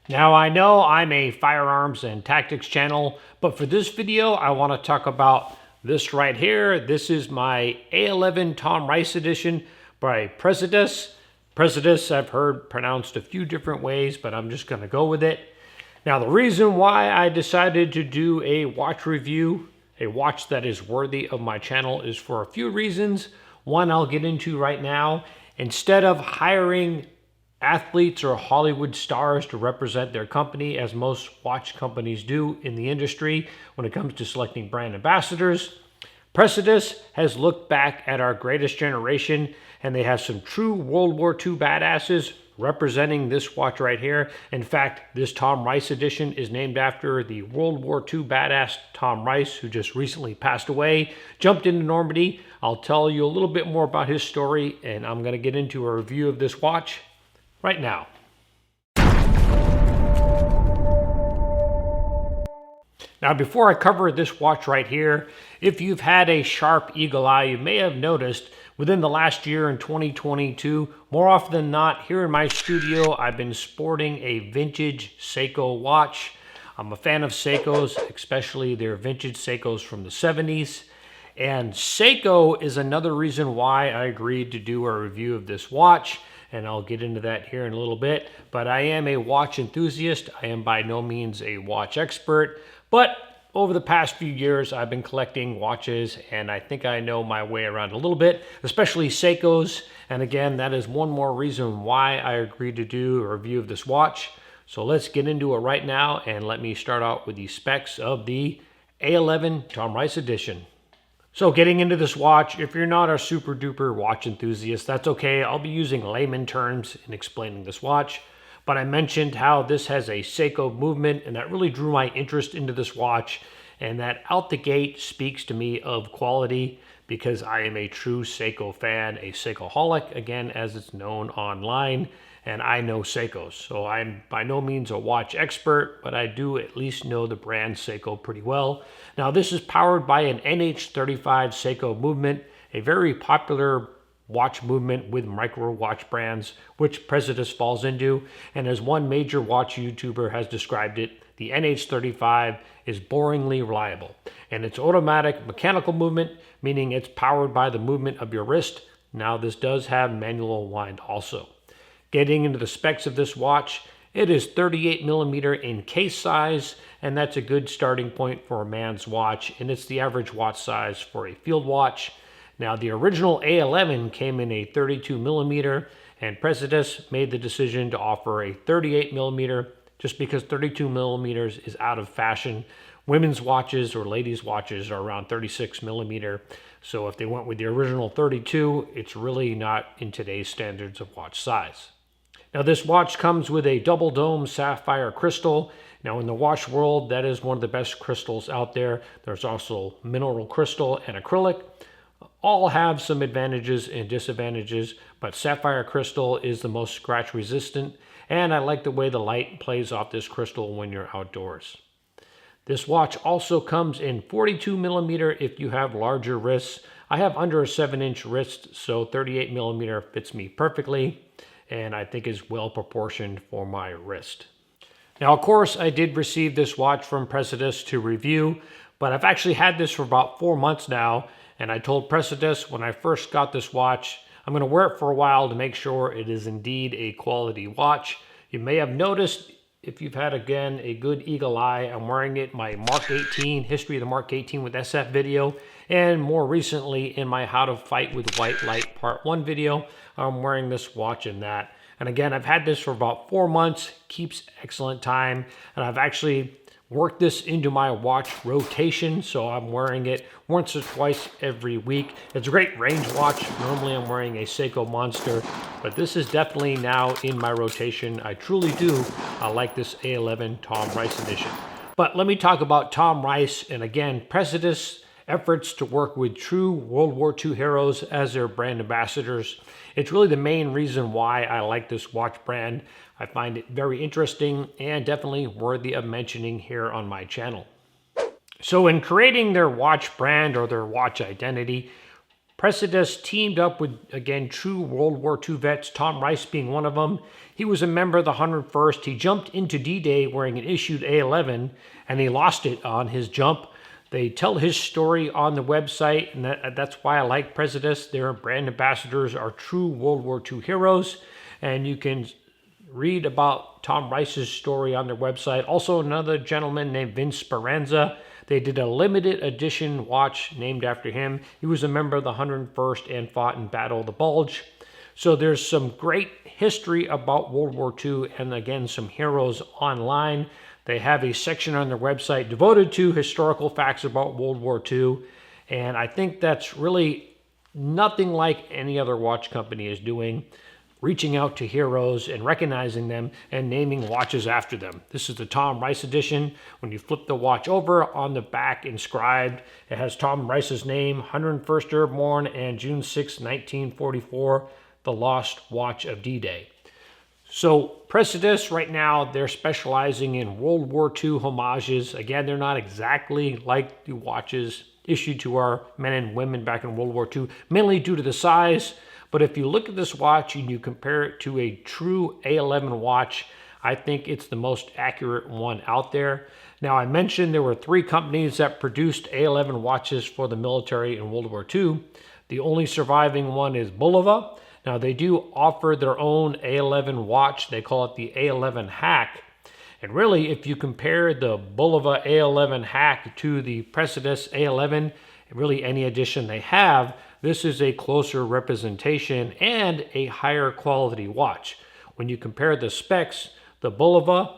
Now I know I'm a firearms and tactics channel, but for this video I want to talk about this right here. This is my A11 Tom Rice edition by Praesidus. Praesidus I've heard pronounced a few different ways, but I'm just going to go with it. Now the reason why I decided to do a watch review, a watch that is worthy of my channel, is for a few reasons. One I'll get into right now. Instead of hiring athletes or Hollywood stars to represent their company, as most watch companies do in the industry when it comes to selecting brand ambassadors, Praesidus has looked back at our greatest generation, and they have some true World War II badasses representing this watch right here. In fact, this Tom Rice edition is named after the World War II badass Tom Rice, who just recently passed away, jumped into Normandy. I'll tell you a little bit more about his story, and I'm going to get into a review of this watch right now. Now, before I cover this watch right here, if you've had a sharp eagle eye, you may have noticed within the last year in 2022, more often than not, here in my studio, I've been sporting a vintage Seiko watch. I'm a fan of Seikos, especially their vintage Seikos from the 70s. And Seiko is another reason why I agreed to do a review of this watch, and I'll get into that here in a little bit. But I am a watch enthusiast. I am by no means a watch expert, but over the past few years, I've been collecting watches, and I think I know my way around a little bit, especially Seikos. And again, that is one more reason why I agreed to do a review of this watch. So let's get into it right now, and let me start out with the specs of the A11 Tom Rice edition. So getting into this watch, if you're not a super duper watch enthusiast, that's okay. I'll be using layman terms in explaining this watch. But I mentioned how this has a Seiko movement, and that really drew my interest into this watch. And that out the gate speaks to me of quality, because I am a true Seiko fan, a Seikoholic, again, as it's known online. And I know Seikos. So I'm by no means a watch expert, but I do at least know the brand Seiko pretty well. Now, this is powered by an NH35 Seiko movement, a very popular watch movement with micro watch brands, which Praesidus falls into. And as one major watch YouTuber has described it, the NH35 is boringly reliable. And it's automatic mechanical movement, meaning it's powered by the movement of your wrist. Now, this does have manual wind also. Getting into the specs of this watch, it is 38mm in case size, and that's a good starting point for a man's watch, and it's the average watch size for a field watch. Now, the original A11 came in a 32mm, and Praesidus made the decision to offer a 38mm just because 32mm is out of fashion. Women's watches or ladies' watches are around 36mm, so if they went with the original 32, it's really not in today's standards of watch size. Now, this watch comes with a double dome sapphire crystal. Now, in the watch world, that is one of the best crystals out there. There's also mineral crystal and acrylic. All have some advantages and disadvantages, but sapphire crystal is the most scratch resistant, and I like the way the light plays off this crystal when you're outdoors. This watch also comes in 42mm if you have larger wrists. I have under a 7-inch wrist, so 38mm fits me perfectly, and I think is well proportioned for my wrist. Now, of course, I did receive this watch from Praesidus to review, but I've actually had this for about 4 months now, and I told Praesidus when I first got this watch, I'm going to wear it for a while to make sure it is indeed a quality watch. You may have noticed, if you've had, again, a good eagle eye, I'm wearing it in my Mark 18, History of the Mark 18 with SF video, and more recently in my How to Fight with White Light Part 1 video, I'm wearing this watch in that. And again, I've had this for about 4 months, keeps excellent time, and I've actually worked this into my watch rotation, so I'm wearing it once or twice every week. It's a great range watch. Normally I'm wearing a Seiko Monster, but this is definitely now in my rotation. I truly do like this A11 Tom Rice edition. But let me talk about Tom Rice, and again, Praesidus' efforts to work with true World War II heroes as their brand ambassadors. It's really the main reason why I like this watch brand. I find it very interesting and definitely worthy of mentioning here on my channel. So in creating their watch brand or their watch identity, Praesidus teamed up with, again, true World War II vets, Tom Rice being one of them. He was a member of the 101st. He jumped into D-Day wearing an issued A11, and he lost it on his jump. They tell his story on the website, and that's why I like Praesidus. Their brand ambassadors are true World War II heroes, and you can read about Tom Rice's story on their website. Also, another gentleman named Vince Speranza. They did a limited edition watch named after him. He was a member of the 101st and fought in Battle of the Bulge. So there's some great history about World War II, and again, some heroes online. They have a section on their website devoted to historical facts about World War II, and I think that's really nothing like any other watch company is doing, reaching out to heroes and recognizing them and naming watches after them. This is the Tom Rice edition. When you flip the watch over, on the back inscribed, it has Tom Rice's name, 101st Airborne, and June 6, 1944, the lost watch of D-Day. So Praesidus right now, they're specializing in World War II homages. Again, they're not exactly like the watches issued to our men and women back in World War II, mainly due to the size. But if you look at this watch and you compare it to a true A11 watch, I think it's the most accurate one out there. Now, I mentioned there were 3 companies that produced A11 watches for the military in World War II. The only surviving one is Bulova. Now, they do offer their own A11 watch. They call it the A11 Hack. And really, if you compare the Bulova A11 Hack to the Praesidus A11, really any edition they have, this is a closer representation and a higher quality watch. When you compare the specs, the Bulova,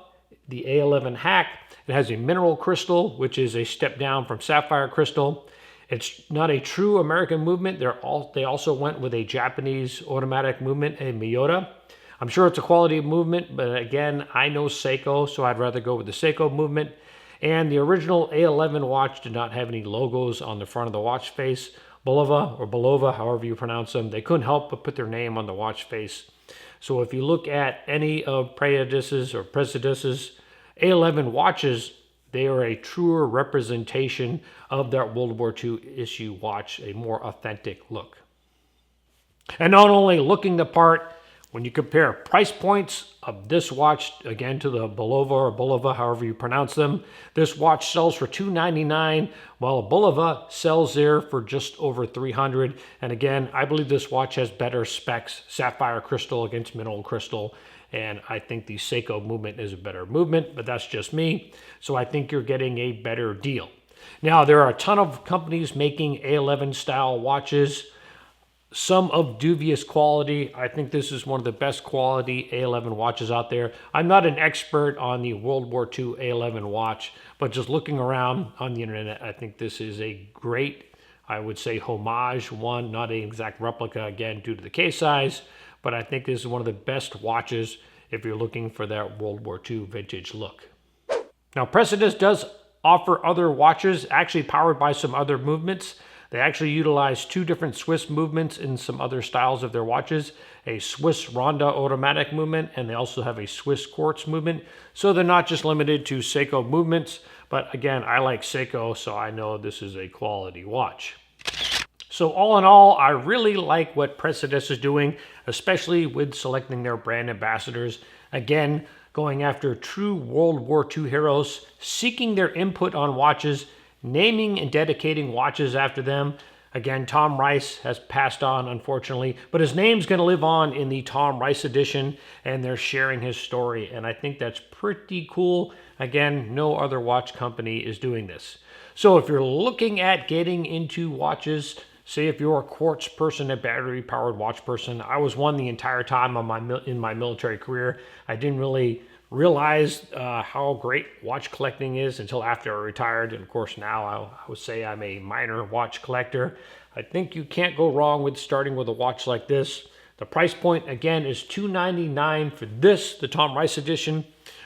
the A11 Hack, it has a mineral crystal, which is a step down from sapphire crystal. It's not a true American movement. They also went with a Japanese automatic movement, a Miyota. I'm sure it's a quality movement, but again, I know Seiko, so I'd rather go with the Seiko movement. And the original A11 watch did not have any logos on the front of the watch face. Bulova or Bulova, however you pronounce them, they couldn't help but put their name on the watch face. So if you look at any of Praesidus's A11 watches, they are a truer representation of that World War II issue watch, a more authentic look. And not only looking the part, when you compare price points of this watch, again, to the Bulova or Bulova, however you pronounce them, this watch sells for $299, while a Bulova sells there for just over $300. And again, I believe this watch has better specs, sapphire crystal against mineral crystal, and I think the Seiko movement is a better movement, but that's just me. So I think you're getting a better deal. Now, there are a ton of companies making A11 style watches, some of dubious quality. I think this is one of the best quality A11 watches out there. I'm not an expert on the World War II A11 watch, but just looking around on the internet, I think this is a great, I would say, homage one, not an exact replica, again, due to the case size, but I think this is one of the best watches if you're looking for that World War II vintage look. Now, Praesidus does offer other watches, actually powered by some other movements. They actually utilize 2 different Swiss movements in some other styles of their watches, a Swiss Ronda automatic movement, and they also have a Swiss quartz movement. So they're not just limited to Seiko movements, but again, I like Seiko, so I know this is a quality watch. So all in all, I really like what Praesidus is doing, especially with selecting their brand ambassadors. Again, going after true World War II heroes, seeking their input on watches, naming and dedicating watches after them. Again, Tom Rice has passed on, unfortunately, but his name's going to live on in the Tom Rice edition, and they're sharing his story, and I think that's pretty cool. Again, no other watch company is doing this. So if you're looking at getting into watches, say if you're a quartz person, a battery-powered watch person, I was one the entire time in my military career. I didn't really realized how great watch collecting is until after I retired. And of course now I would say I'm a minor watch collector. I think you can't go wrong with starting with a watch like this. The price point again is $299 for this, the Tom Rice edition.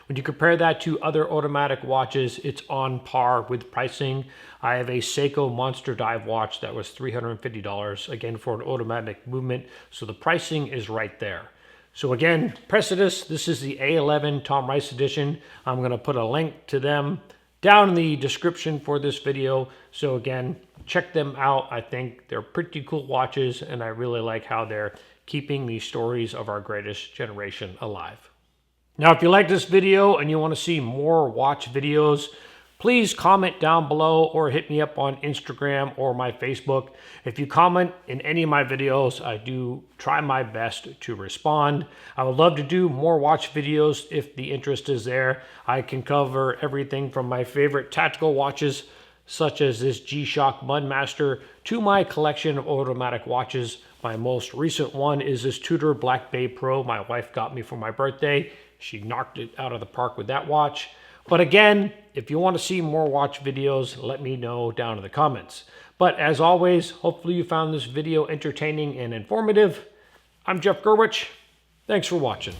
When you compare that to other automatic watches, it's on par with pricing. I have a Seiko Monster Dive watch that was $350, again for an automatic movement. So the pricing is right there. So again, Praesidus, this is the A11 Tom Rice edition. I'm going to put a link to them down in the description for this video. So again, check them out. I think they're pretty cool watches, and I really like how they're keeping these stories of our greatest generation alive. Now, if you like this video and you want to see more watch videos, please comment down below or hit me up on Instagram or my Facebook. If you comment in any of my videos, I do try my best to respond. I would love to do more watch videos if the interest is there. I can cover everything from my favorite tactical watches, such as this G-Shock Mudmaster, to my collection of automatic watches. My most recent one is this Tudor Black Bay Pro my wife got me for my birthday. She knocked it out of the park with that watch. But again, if you want to see more watch videos, let me know down in the comments. But as always, hopefully you found this video entertaining and informative. I'm Jeff Gerwich. Thanks for watching.